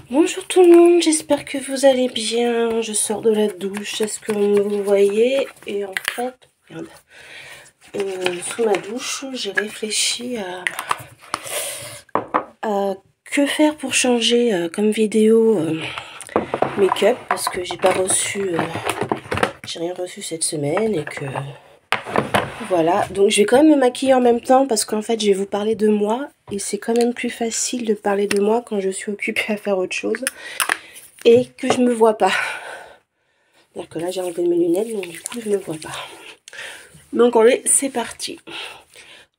Bonjour tout le monde, j'espère que vous allez bien. Je sors de la douche, est-ce que vous voyez? Et en fait, regarde, sous ma douche, j'ai réfléchi à que faire pour changer comme vidéo make-up, parce que j'ai pas reçu, j'ai rien reçu cette semaine et que voilà. Donc je vais quand même me maquiller en même temps parce qu'en fait je vais vous parler de moi et c'est quand même plus facile de parler de moi quand je suis occupée à faire autre chose et que je me vois pas. C'est-à-dire que là j'ai enlevé mes lunettes donc du coup je me vois pas. Donc allez, c'est parti.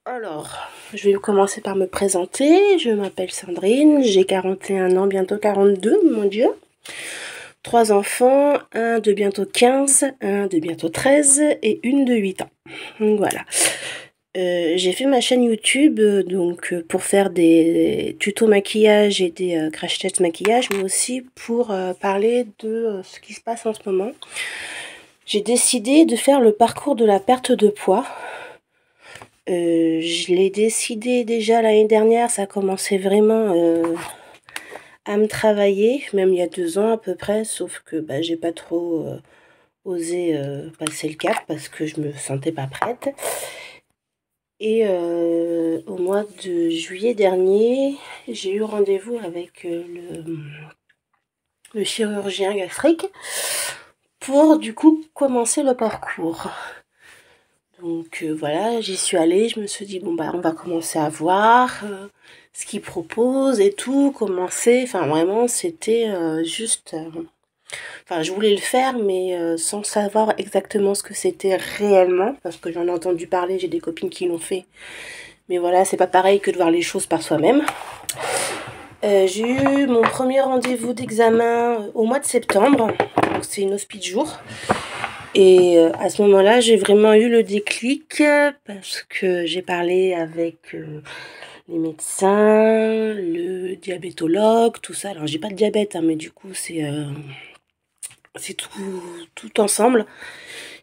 Alors, je vais commencer par me présenter. Je m'appelle Sandrine, j'ai 41 ans, bientôt 42, mon Dieu. 3 enfants, un de bientôt 15, un de bientôt 13 et une de 8 ans. Donc voilà. J'ai fait ma chaîne YouTube pour faire des tutos maquillage et des crash tests maquillage, mais aussi pour parler de ce qui se passe en ce moment. J'ai décidé de faire le parcours de la perte de poids. Je l'ai décidé déjà l'année dernière, ça commençait vraiment à me travailler, même il y a 2 ans à peu près, sauf que bah, j'ai pas trop osé passer le cap parce que je me sentais pas prête. Et au mois de juillet dernier, j'ai eu rendez-vous avec le chirurgien gastrique pour du coup commencer le parcours. Donc voilà, j'y suis allée, je me suis dit bon bah on va commencer à voir ce qu'il propose et tout, commencer, enfin vraiment c'était juste, enfin je voulais le faire mais sans savoir exactement ce que c'était réellement, parce que j'en ai entendu parler, j'ai des copines qui l'ont fait, mais voilà c'est pas pareil que de voir les choses par soi-même. J'ai eu mon premier rendez-vous d'examen au mois de septembre, donc c'est une hospice jour. Et à ce moment-là, j'ai vraiment eu le déclic parce que j'ai parlé avec les médecins, le diabétologue, tout ça. Alors, j'ai pas de diabète, hein, mais du coup, c'est tout ensemble.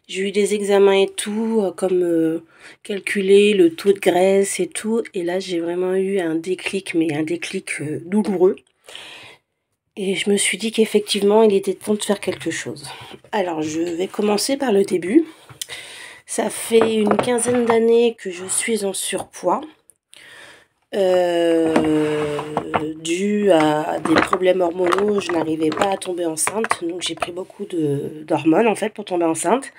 J'ai eu des examens et tout, comme calculer le taux de graisse et tout. Et là, j'ai vraiment eu un déclic, mais un déclic douloureux. Et je me suis dit qu'effectivement, il était temps de faire quelque chose. Alors, je vais commencer par le début. Ça fait une quinzaine d'années que je suis en surpoids, dû à des problèmes hormonaux. Je n'arrivais pas à tomber enceinte, donc j'ai pris beaucoup d'hormones en fait pour tomber enceinte.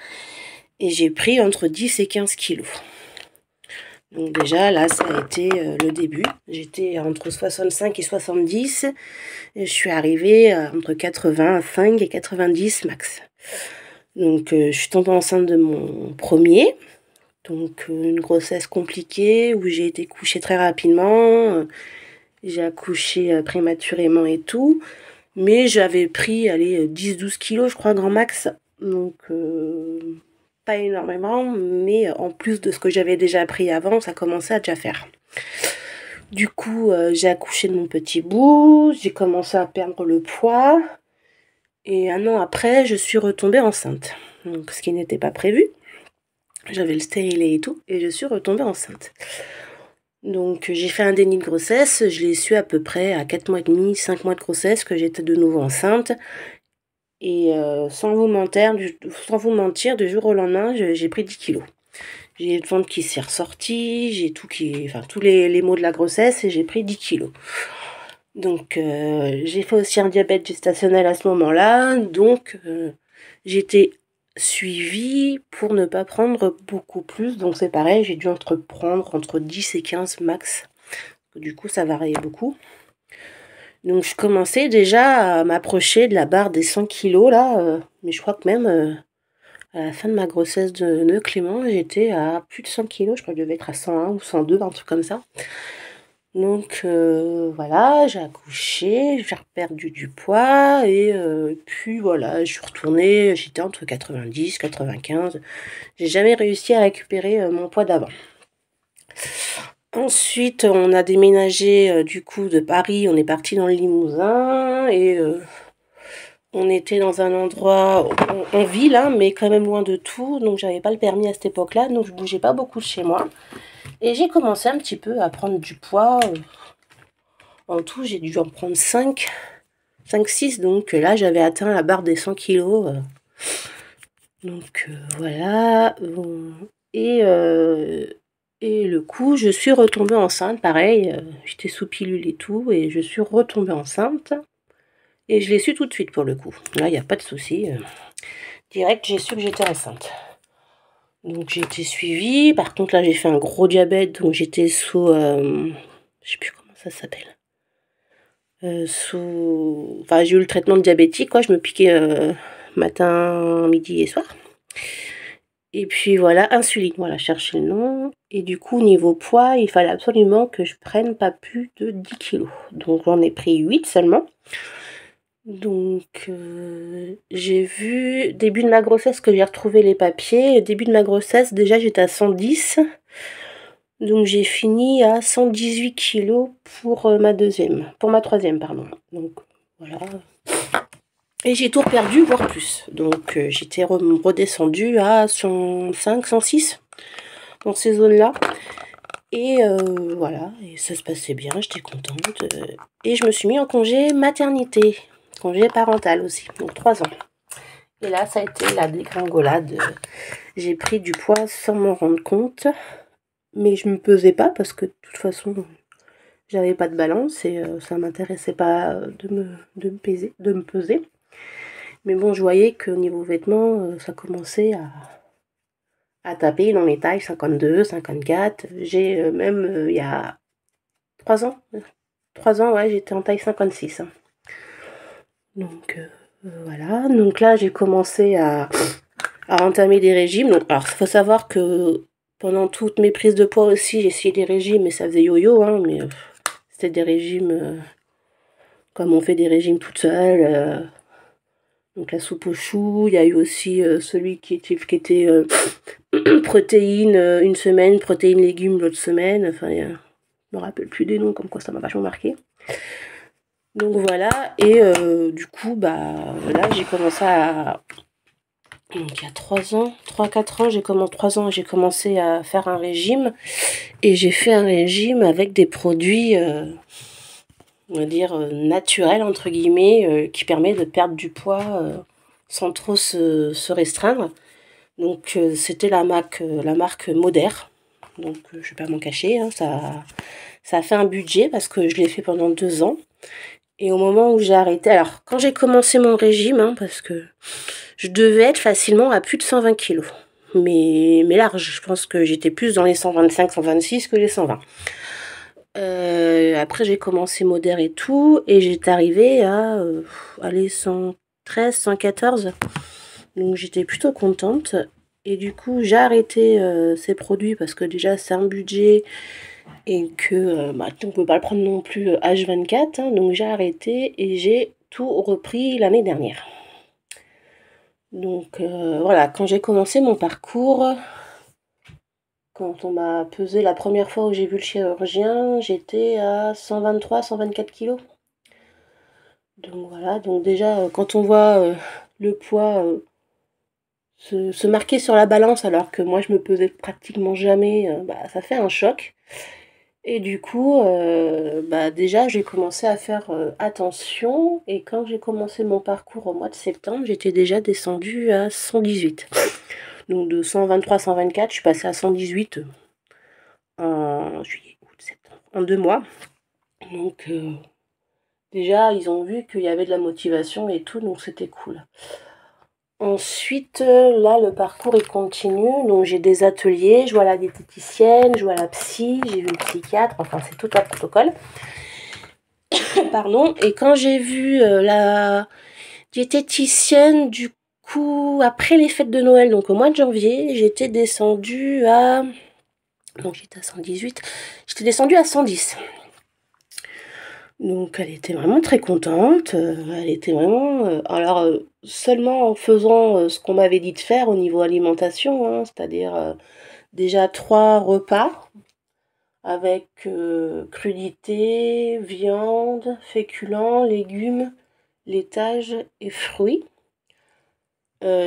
Et j'ai pris entre 10 et 15 kilos. Donc déjà là, ça a été le début. J'étais entre 65 et 70. Et je suis arrivée entre 85 et 90 max. Donc je suis tombée enceinte de mon premier. Donc une grossesse compliquée où j'ai été couchée très rapidement. J'ai accouché prématurément et tout. Mais j'avais pris, allez, 10-12 kilos, je crois, grand max. Donc pas énormément, mais en plus de ce que j'avais déjà pris avant, ça commençait à déjà faire. Du coup, j'ai accouché de mon petit bout, j'ai commencé à perdre le poids. Et 1 an après, je suis retombée enceinte. Donc, ce qui n'était pas prévu. J'avais le stérilet et tout, et je suis retombée enceinte. Donc, j'ai fait un déni de grossesse. Je l'ai su à peu près à 4 mois et demi, 5 mois de grossesse, que j'étais de nouveau enceinte. Et sans vous mentir, du jour au lendemain, j'ai pris 10 kilos. J'ai le ventre qui s'est ressorti, j'ai tout enfin tous les maux de la grossesse et j'ai pris 10 kilos. Donc j'ai fait aussi un diabète gestationnel à ce moment-là, donc j'étais suivie pour ne pas prendre beaucoup plus. Donc c'est pareil, j'ai dû prendre entre 10 et 15 max. Du coup ça variait beaucoup. Donc je commençais déjà à m'approcher de la barre des 100 kilos là, mais je crois que même à la fin de ma grossesse de Clément, j'étais à plus de 100 kilos, je crois que je devais être à 101 ou 102, un truc comme ça. Donc voilà, j'ai accouché, j'ai perdu du poids et puis voilà, je suis retournée, j'étais entre 90, 95. J'ai jamais réussi à récupérer mon poids d'avant. Ensuite, on a déménagé du coup de Paris, on est parti dans le Limousin et on était dans un endroit en ville, hein, mais quand même loin de tout, donc j'avais pas le permis à cette époque-là, donc je bougeais pas beaucoup de chez moi. Et j'ai commencé un petit peu à prendre du poids. En tout, j'ai dû en prendre 5 5-6, donc là j'avais atteint la barre des 100 kilos. Donc voilà. Et le coup, je suis retombée enceinte, pareil, j'étais sous pilule et tout, et je suis retombée enceinte. Et je l'ai su tout de suite pour le coup. Là, il n'y a pas de souci. Direct, j'ai su que j'étais enceinte. Donc j'ai été suivie. Par contre, là, j'ai fait un gros diabète, donc j'étais sous... je sais plus comment ça s'appelle. Enfin, j'ai eu le traitement de diabétique, quoi. Je me piquais matin, midi et soir. Et puis voilà, insuline, voilà, chercher le nom. Et du coup, niveau poids, il fallait absolument que je prenne pas plus de 10 kilos. Donc j'en ai pris 8 seulement. Donc j'ai vu, début de ma grossesse, que j'ai retrouvé les papiers. Début de ma grossesse, déjà j'étais à 110. Donc j'ai fini à 118 kilos pour ma troisième, pardon. Donc voilà. Et j'ai tout perdu, voire plus. Donc j'étais redescendue à 105, 106, dans ces zones-là. Et voilà, et ça se passait bien, j'étais contente. Et je me suis mis en congé maternité, congé parental aussi, donc 3 ans. Et là, ça a été la dégringolade. J'ai pris du poids sans m'en rendre compte, mais je me pesais pas parce que de toute façon, j'avais pas de balance et ça m'intéressait pas de me peser. Mais bon, je voyais qu'au niveau vêtements, ça commençait à taper dans les tailles 52, 54. J'ai même, il y a 3 ans, 3 ans, ouais, j'étais en taille 56. Donc, voilà. Donc là, j'ai commencé à entamer des régimes. Donc, alors, il faut savoir que pendant toutes mes prises de poids aussi, j'ai essayé des régimes, mais ça faisait yo-yo, hein, mais c'était des régimes comme on fait des régimes toute seule. Donc la soupe aux choux, il y a eu aussi celui qui était protéines une semaine, protéines légumes l'autre semaine. Enfin, je me rappelle plus des noms, comme quoi ça m'a vachement marqué. Donc voilà, et du coup, bah là j'ai commencé à... Donc il y a 3 ans, 3-4 ans, 3 ans, j'ai commencé à faire un régime. Et j'ai fait un régime avec des produits, on va dire, naturels, entre guillemets, qui permet de perdre du poids sans trop se restreindre. Donc c'était la marque Moder. Donc je vais pas m'en cacher, hein, ça a fait un budget parce que je l'ai fait pendant 2 ans. Et au moment où j'ai arrêté, alors quand j'ai commencé mon régime, hein, parce que je devais être facilement à plus de 120 kilos. Mais large, je pense que j'étais plus dans les 125, 126 que les 120. Après j'ai commencé Moder et tout, et j'étais arrivée à 113, 114. Donc j'étais plutôt contente. Et du coup j'ai arrêté ces produits parce que déjà c'est un budget et que on peut pas le prendre non plus H24, hein, donc j'ai arrêté et j'ai tout repris l'année dernière. Donc voilà, quand j'ai commencé mon parcours, quand on m'a pesé la première fois où j'ai vu le chirurgien, j'étais à 123, 124 kilos. Donc voilà, donc déjà quand on voit le poids se marquer sur la balance alors que moi je me pesais pratiquement jamais, bah, ça fait un choc. Et du coup, bah déjà j'ai commencé à faire attention, et quand j'ai commencé mon parcours au mois de septembre, j'étais déjà descendue à 118. Donc de 123, 124, je suis passée à 118 en juillet, août, septembre, en 2 mois. Donc déjà ils ont vu qu'il y avait de la motivation et tout, donc c'était cool. Ensuite, là, le parcours, il continue. Donc, j'ai des ateliers, je vois la diététicienne, je vois la psy, j'ai vu le psychiatre. Enfin, c'est tout un protocole. Pardon. Et quand j'ai vu la diététicienne, du coup, après les fêtes de Noël, donc au mois de janvier, j'étais descendue à... Donc, j'étais à 118. J'étais descendue à 110. Donc elle était vraiment très contente, elle était vraiment... alors seulement en faisant ce qu'on m'avait dit de faire au niveau alimentation, hein, c'est-à-dire déjà 3 repas avec crudité, viande, féculents, légumes, laitage et fruits.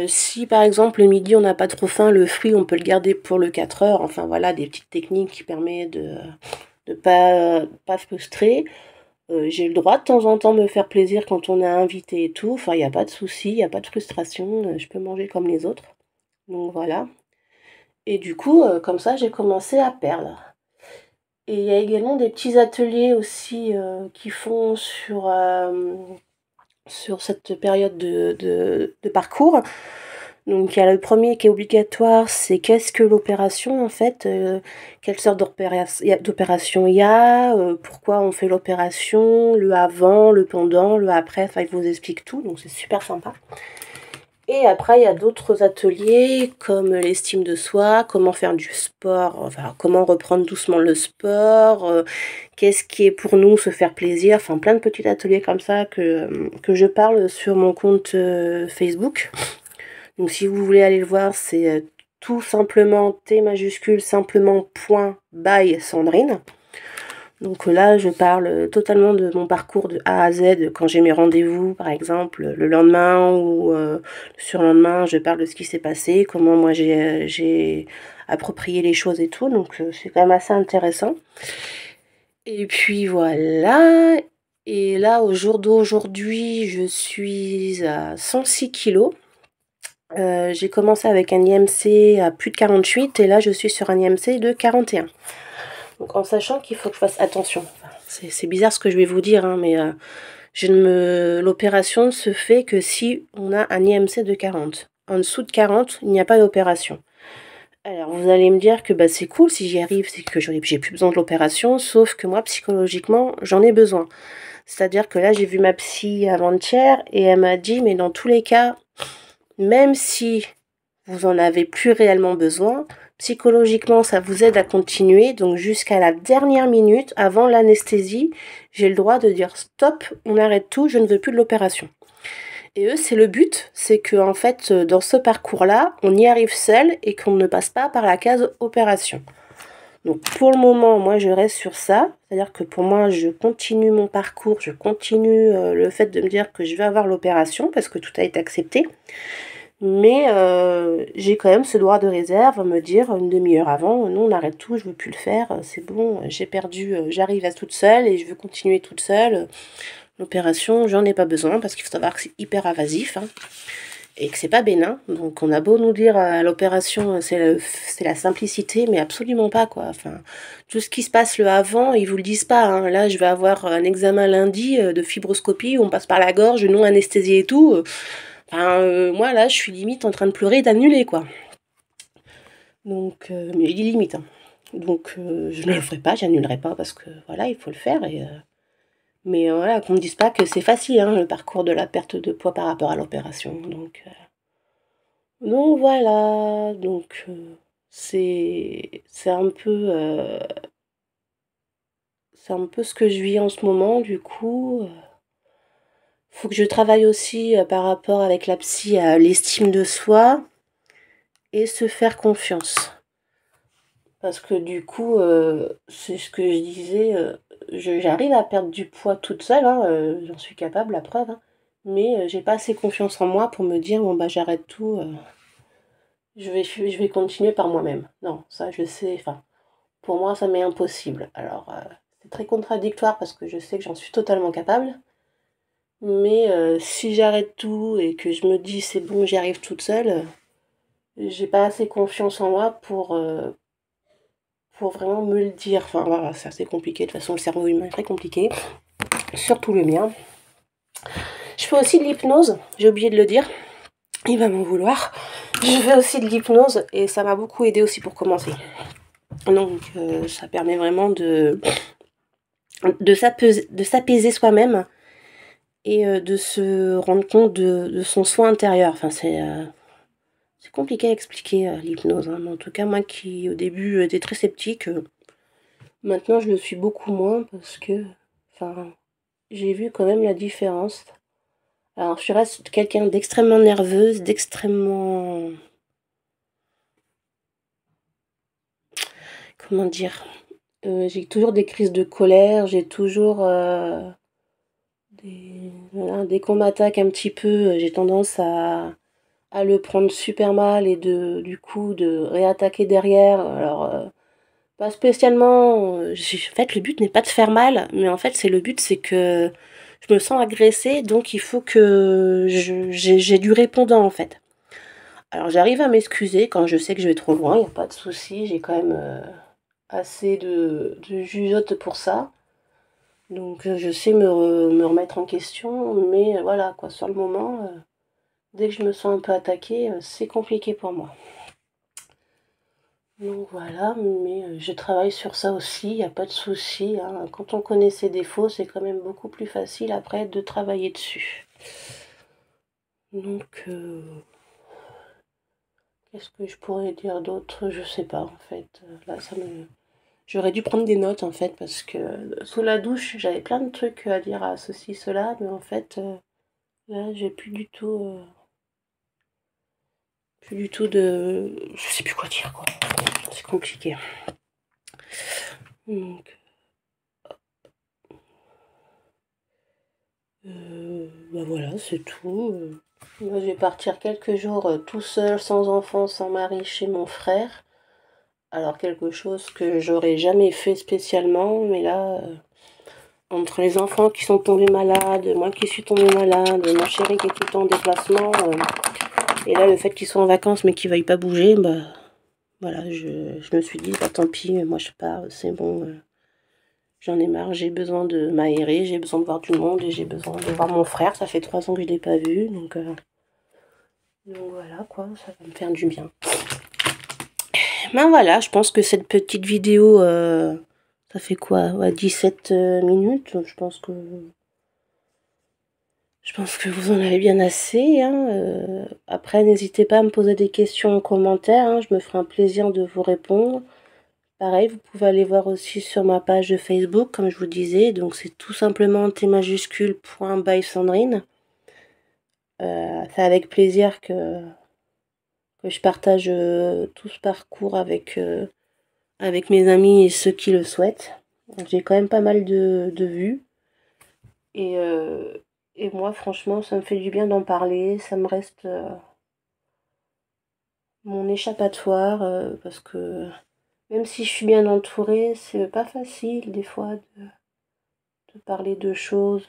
Si par exemple le midi on n'a pas trop faim, le fruit on peut le garder pour le 4 heures, enfin voilà, des petites techniques qui permettent de pas se frustrer. J'ai le droit de temps en temps de me faire plaisir quand on est invité et tout. Enfin, il y a pas de souci, il y a pas de frustration, je peux manger comme les autres. Donc voilà. Et du coup, comme ça, j'ai commencé à perdre. Et il y a également des petits ateliers aussi, qui font sur cette période de parcours. Donc il y a le premier qui est obligatoire, c'est qu'est-ce que l'opération en fait, quelle sorte d'opération il y a, pourquoi on fait l'opération, le avant, le pendant, le après, enfin il vous explique tout, donc c'est super sympa. Et après il y a d'autres ateliers comme l'estime de soi, comment faire du sport, enfin comment reprendre doucement le sport, qu'est-ce qui est pour nous se faire plaisir, enfin plein de petits ateliers comme ça que je parle sur mon compte Facebook. Donc si vous voulez aller le voir, c'est tout simplement T majuscule simplement point by Sandrine. Donc là, je parle totalement de mon parcours de A à Z quand j'ai mes rendez-vous, par exemple, le lendemain ou le surlendemain, je parle de ce qui s'est passé, comment moi j'ai approprié les choses et tout. Donc c'est quand même assez intéressant. Et puis voilà. Et là, au jour d'aujourd'hui, je suis à 106 kilos. J'ai commencé avec un IMC à plus de 48 et là je suis sur un IMC de 41. Donc en sachant qu'il faut que je fasse attention. Enfin, c'est bizarre ce que je vais vous dire, hein, mais l'opération ne se fait que si on a un IMC de 40. En dessous de 40, il n'y a pas d'opération. Alors vous allez me dire que bah, c'est cool, si j'y arrive, c'est que j'ai plus besoin de l'opération, sauf que moi psychologiquement j'en ai besoin. C'est-à-dire que là j'ai vu ma psy avant-hier et elle m'a dit mais dans tous les cas, même si vous en avez plus réellement besoin, psychologiquement ça vous aide à continuer, donc jusqu'à la dernière minute avant l'anesthésie, j'ai le droit de dire stop, on arrête tout, je ne veux plus de l'opération. Et eux, c'est le but, c'est que en fait dans ce parcours-là, on y arrive seul et qu'on ne passe pas par la case opération. Donc pour le moment, moi je reste sur ça, c'est-à-dire que pour moi je continue mon parcours, je continue le fait de me dire que je vais avoir l'opération parce que tout a été accepté. Mais j'ai quand même ce droit de réserve, me dire une demi-heure avant, non, on arrête tout, je veux plus le faire, c'est bon, j'ai perdu, j'arrive à toute seule et je veux continuer toute seule. L'opération, j'en ai pas besoin parce qu'il faut savoir que c'est hyper invasif, hein, et que c'est pas bénin. Donc on a beau nous dire l'opération, c'est la simplicité, mais absolument pas quoi. Enfin, tout ce qui se passe le avant, ils vous le disent pas, hein. Là, je vais avoir un examen lundi de fibroscopie où on passe par la gorge, non anesthésie et tout. Enfin, moi là, je suis limite en train de pleurer, d'annuler quoi. Donc, mais il dit limite, hein. Donc, je ne le ferai pas, j'annulerai pas parce que voilà, il faut le faire. Mais voilà, qu'on me dise pas que c'est facile, hein, le parcours de la perte de poids par rapport à l'opération. Donc voilà, donc c'est un peu ce que je vis en ce moment. Du coup, faut que je travaille aussi par rapport avec la psy à l'estime de soi et se faire confiance. Parce que du coup, c'est ce que je disais, j'arrive à perdre du poids toute seule, hein, j'en suis capable, la preuve, hein, mais j'ai pas assez confiance en moi pour me dire: «Bon bah j'arrête tout, je vais continuer par moi-même». Non, ça je sais, enfin, pour moi ça m'est impossible. Alors, c'est très contradictoire parce que je sais que j'en suis totalement capable, mais si j'arrête tout et que je me dis: «C'est bon, j'y arrive toute seule», j'ai pas assez confiance en moi pour vraiment me le dire. Enfin voilà, c'est assez compliqué. De toute façon, le cerveau humain est très compliqué, surtout le mien. Je fais aussi de l'hypnose, j'ai oublié de le dire. Il va m'en vouloir. Je fais aussi de l'hypnose et ça m'a beaucoup aidé aussi pour commencer. Donc ça permet vraiment de s'apaiser soi-même et de se rendre compte de son soin intérieur. Enfin, c'est compliqué à expliquer l'hypnose, hein. Mais en tout cas, moi qui au début étais très sceptique, maintenant je le suis beaucoup moins parce que enfin, j'ai vu quand même la différence. Alors je reste quelqu'un d'extrêmement nerveuse, d'extrêmement... Comment dire? J'ai toujours des crises de colère, j'ai toujours voilà, dès qu'on m'attaque un petit peu, j'ai tendance à le prendre super mal et du coup de réattaquer derrière. Alors Pas spécialement, en fait, le but n'est pas de faire mal, mais en fait, le but, c'est que je me sens agressée, donc il faut que j'ai du répondant, en fait. Alors j'arrive à m'excuser quand je sais que je vais trop loin, il y a pas de souci, j'ai quand même, assez de jugeote pour ça. Donc je sais me remettre en question, mais voilà quoi, sur le moment, dès que je me sens un peu attaquée, c'est compliqué pour moi. Donc voilà, mais je travaille sur ça aussi, il y a pas de souci, hein. Quand on connaît ses défauts, c'est quand même beaucoup plus facile après de travailler dessus. Donc qu'est-ce que je pourrais dire d'autre? Je sais pas en fait, là ça me j'aurais dû prendre des notes en fait parce que sous la douche, j'avais plein de trucs à dire à ceci, cela, mais en fait, là j'ai plus du tout de je sais plus quoi dire quoi. C'est compliqué. Donc bah voilà, c'est tout. Moi je vais partir quelques jours tout seul, sans enfant, sans mari, chez mon frère. Alors quelque chose que j'aurais jamais fait spécialement, mais là, entre les enfants qui sont tombés malades, moi qui suis tombée malade, mon chéri qui est tout le temps en déplacement, et là le fait qu'ils soient en vacances mais qu'ils veuillent pas bouger, bah voilà, je me suis dit, bah tant pis, moi je pars, c'est bon, j'en ai marre, j'ai besoin de m'aérer, j'ai besoin de voir du monde, et j'ai besoin de voir mon frère, ça fait 3 ans que je l'ai pas vu, donc voilà quoi, ça va me faire du bien. Ben voilà, je pense que cette petite vidéo, ça fait quoi, ouais, 17 minutes, je pense que vous en avez bien assez, hein. Après, n'hésitez pas à me poser des questions en commentaire, hein, je me ferai un plaisir de vous répondre. Pareil, vous pouvez aller voir aussi sur ma page de Facebook, comme je vous disais, donc c'est tout simplement t_by_sandrine. C'est avec plaisir que je partage tout ce parcours avec mes amis et ceux qui le souhaitent. J'ai quand même pas mal de vues. Et, et moi, franchement, ça me fait du bien d'en parler. Ça me reste mon échappatoire. Parce que même si je suis bien entourée, c'est pas facile des fois de parler de choses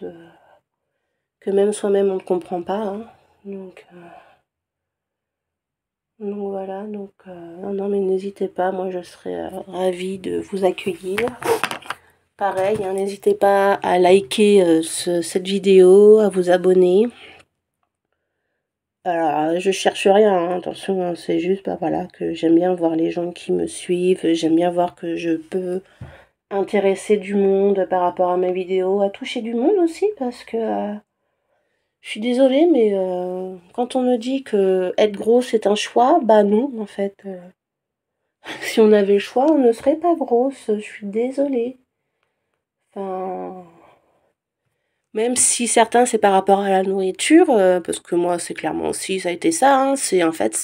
que même soi-même on ne comprend pas, hein. Donc voilà, non, non, mais n'hésitez pas, moi je serais ravie de vous accueillir. Pareil, hein, n'hésitez pas à liker cette vidéo, à vous abonner. Alors, je cherche rien, hein, attention, hein, c'est juste, bah voilà, que j'aime bien voir les gens qui me suivent, j'aime bien voir que je peux intéresser du monde par rapport à mes vidéos, à toucher du monde aussi, parce que je suis désolée, mais quand on me dit que être gros c'est un choix, bah non, en fait. Si on avait le choix, on ne serait pas grosse, je suis désolée. Enfin, même si certains c'est par rapport à la nourriture, parce que moi c'est clairement aussi ça a été ça, hein, c'est en fait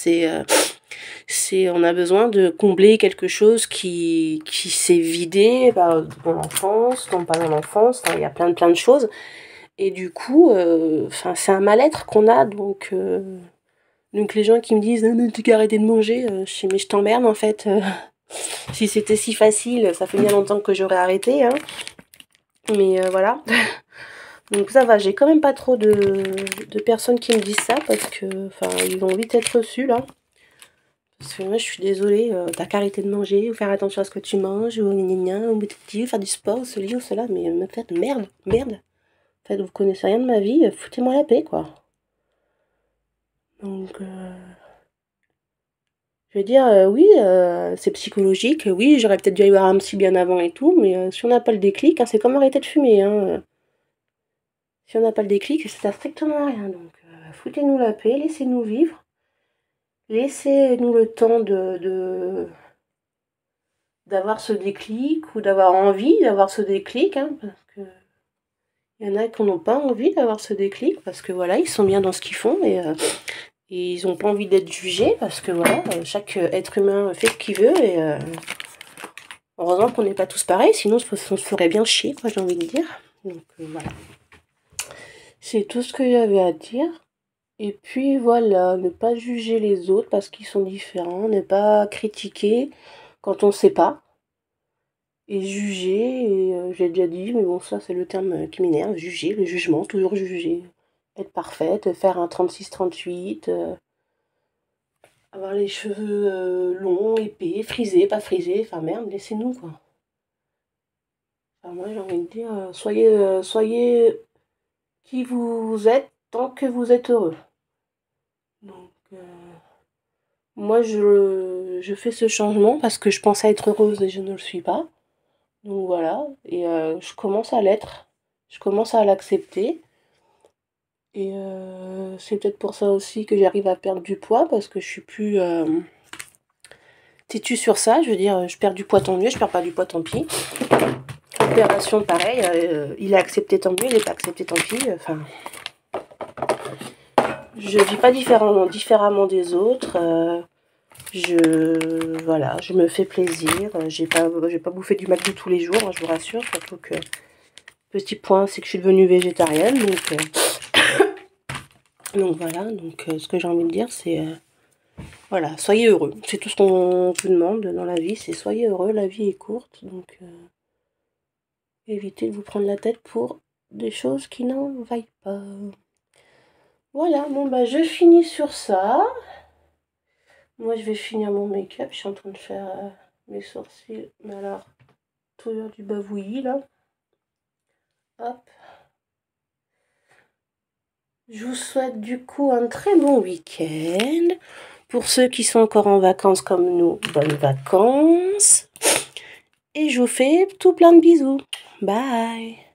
c'est on a besoin de combler quelque chose qui s'est vidé bah, dans l'enfance, non pas dans l'enfance, hein, il y a plein de choses. Et du coup, enfin c'est un mal-être qu'on a, donc les gens qui me disent: «Ah mais tu qu'à arrêter de manger», je dis: «Mais je t'emmerde en fait, si c'était si facile, ça fait bien longtemps que j'aurais arrêté, hein». Mais voilà. Donc ça va, j'ai quand même pas trop de personnes qui me disent ça parce que, enfin, ils vont vite être reçus là. Parce que moi, je suis désolée, t'as qu'à arrêter de manger, ou faire attention à ce que tu manges, ou gna gna gna, ou faire du sport, ou ceci ou cela, mais me faites merde, merde. En fait, vous connaissez rien de ma vie, foutez-moi la paix, quoi. Donc, je veux dire, oui, c'est psychologique, oui, j'aurais peut-être dû aller voir un psy bien avant et tout, mais si on n'a pas le déclic, hein, c'est comme arrêter de fumer, hein. Si on n'a pas le déclic, ça sert strictement à rien. Donc, foutez-nous la paix, laissez-nous vivre. Laissez-nous le temps d'avoir ce déclic ou d'avoir envie d'avoir ce déclic, hein, parce que il y en a qui n'ont pas envie d'avoir ce déclic parce que voilà, ils sont bien dans ce qu'ils font et ils n'ont pas envie d'être jugés parce que voilà, chaque être humain fait ce qu'il veut et heureusement qu'on n'est pas tous pareils, sinon on se ferait bien chier, quoi, j'ai envie de dire. Donc voilà. C'est tout ce qu'il y avait à dire. Et puis voilà, ne pas juger les autres parce qu'ils sont différents, ne pas critiquer quand on ne sait pas. et juger, et j'ai déjà dit, mais bon, ça c'est le terme qui m'énerve, juger, le jugement, toujours juger. Être parfaite, faire un 36-38, avoir les cheveux longs, épais, frisés, pas frisés, enfin merde, laissez-nous quoi. Enfin, moi j'ai envie de dire, soyez qui vous êtes tant que vous êtes heureux. Donc, moi je fais ce changement parce que je pensais être heureuse et je ne le suis pas. Donc voilà, et je commence à l'être, je commence à l'accepter. Et c'est peut-être pour ça aussi que j'arrive à perdre du poids, parce que je suis plus têtue sur ça. Je veux dire, je perds du poids tant mieux, je perds pas du poids tant pis. Opération pareil, il est accepté tant mieux, il est pas accepté tant pis. Enfin, je vis pas différemment des autres. Voilà, je me fais plaisir. J'ai pas bouffé du McDo tous les jours, hein, je vous rassure. Surtout que petit point, c'est que je suis devenue végétarienne, donc voilà. Donc ce que j'ai envie de dire, c'est voilà, soyez heureux. C'est tout ce qu'on vous demande dans la vie, c'est soyez heureux. La vie est courte, donc évitez de vous prendre la tête pour des choses qui n'en vaillent pas. Voilà, bon bah je finis sur ça. Moi je vais finir mon make-up. Je suis en train de faire mes sourcils, mais alors toujours du bavouillis là. Hop. Je vous souhaite du coup un très bon week-end. Pour ceux qui sont encore en vacances comme nous, bonnes vacances. Et je vous fais tout plein de bisous. Bye!